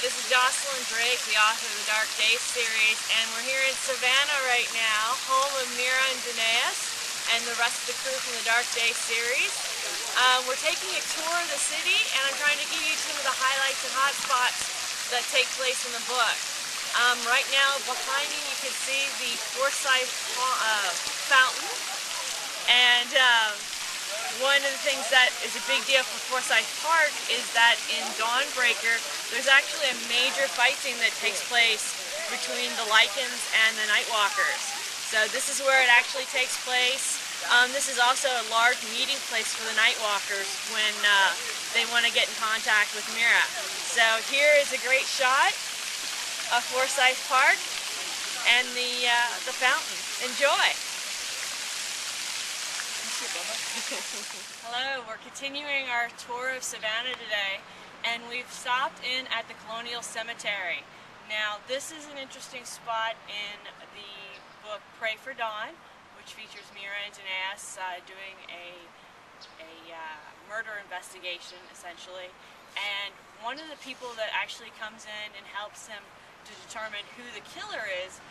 this is Jocelynn, the author of the Dark Days series, and we're here in Savannah right now, home of Mira and Danaeus and the rest of the crew from the Dark Days series. We're taking a tour of the city, and I'm trying to give you some of the highlights and hot spots that take place in the book. Right now, behind me, you can see the Forsyth Fountain, and one of the things that is a big deal for Forsyth Park is that in Dawnbreaker, there's actually a major fight scene that takes place between the Lycans and the Nightwalkers. So this is where it actually takes place. This is also a large meeting place for the Nightwalkers when they want to get in contact with Mira. So here is a great shot of Forsyth Park and the fountain. Enjoy! Hello, we're continuing our tour of Savannah today, and we've stopped in at the Colonial Cemetery. Now, this is an interesting spot in the book Pray for Dawn, which features Mira and Danaeus doing a murder investigation, essentially. And one of the people that actually comes in and helps him to determine who the killer is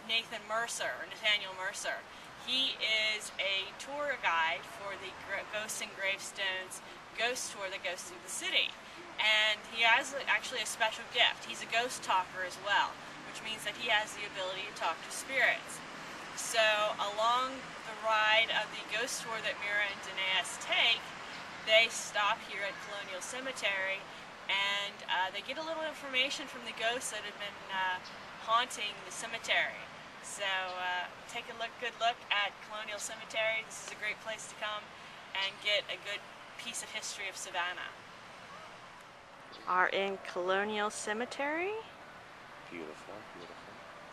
Nathaniel Mercer. He is a tour guide for the Ghosts and Gravestones ghost tour that goes through the city. And he has actually a special gift. He's a ghost talker as well, which means that he has the ability to talk to spirits. So along the ride of the ghost tour that Mira and Danaeus take, they stop here at Colonial Cemetery, and they get a little information from the ghosts that have been haunting the cemetery. So take a good look at Colonial Cemetery. This is a great place to come and get a good piece of history of Savannah. Are in Colonial Cemetery. Beautiful, beautiful.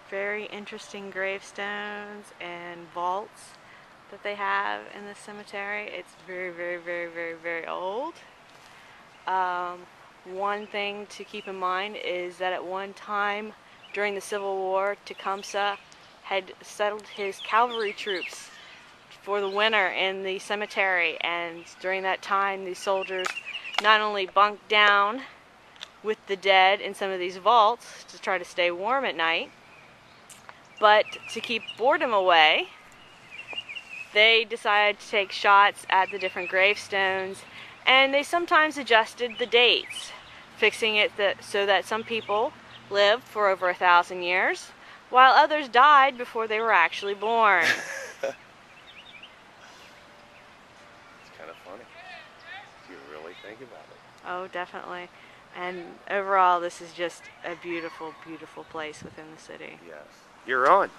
Very interesting gravestones and vaults that they have in the cemetery. It's very, very, very, very, very old. One thing to keep in mind is that at one time during the Civil War, Tecumseh had settled his cavalry troops for the winter in the cemetery, and during that time these soldiers not only bunked down with the dead in some of these vaults to try to stay warm at night, but to keep boredom away, they decided to take shots at the different gravestones, and they sometimes adjusted the dates, fixing it so that some people lived for over 1,000 years, while others died before they were actually born. It's kind of funny, if you really think about it. Oh, definitely. And overall, this is just a beautiful, beautiful place within the city. Yes. You're on.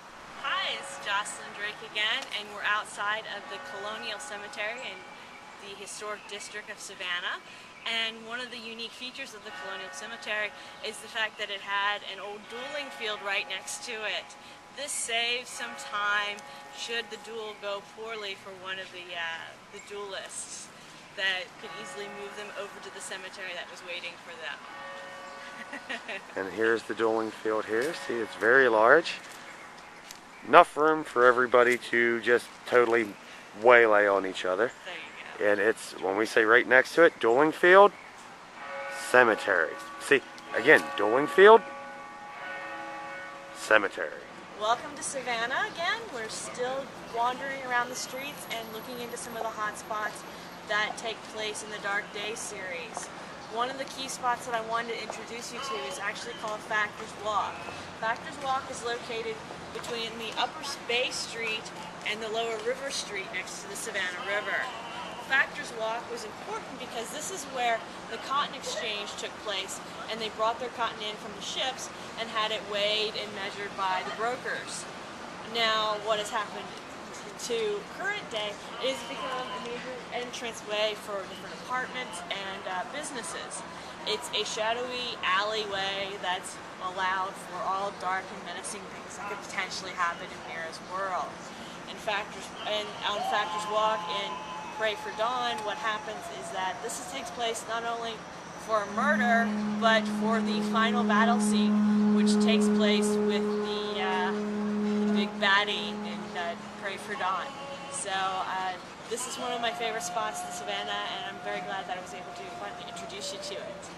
Hi, it's Jocelynn again, and we're outside of the Colonial Cemetery in the historic district of Savannah. And one of the unique features of the Colonial Cemetery is the fact that it had an old dueling field right next to it. This saves some time should the duel go poorly for one of the duelists, that could easily move them over to the cemetery that was waiting for them. And here's the dueling field here. See, it's very large. Enough room for everybody to just totally waylay on each other. There you go. And it's, when we say right next to it, dueling field, cemetery. See, again, dueling field, cemetery. Welcome to Savannah again. We're still wandering around the streets and looking into some of the hot spots that take place in the Dark Days series. One of the key spots that I wanted to introduce you to is actually called Factor's Walk. Factor's Walk is located between the Upper Bay Street and the Lower River Street next to the Savannah River. Factor's Walk was important because this is where the cotton exchange took place, and they brought their cotton in from the ships and had it weighed and measured by the brokers. Now, what has happened to current day is become a major entranceway for different apartments and businesses. It's a shadowy alleyway that's allowed for all dark and menacing things that could potentially happen in Mira's world. On Factor's Walk in Pray for Dawn, what happens is that this takes place not only for a murder, but for the final battle scene, which takes place with the big baddie in Pray for Dawn. So this is one of my favorite spots in Savannah, and I'm very glad that I was able to finally introduce you to it.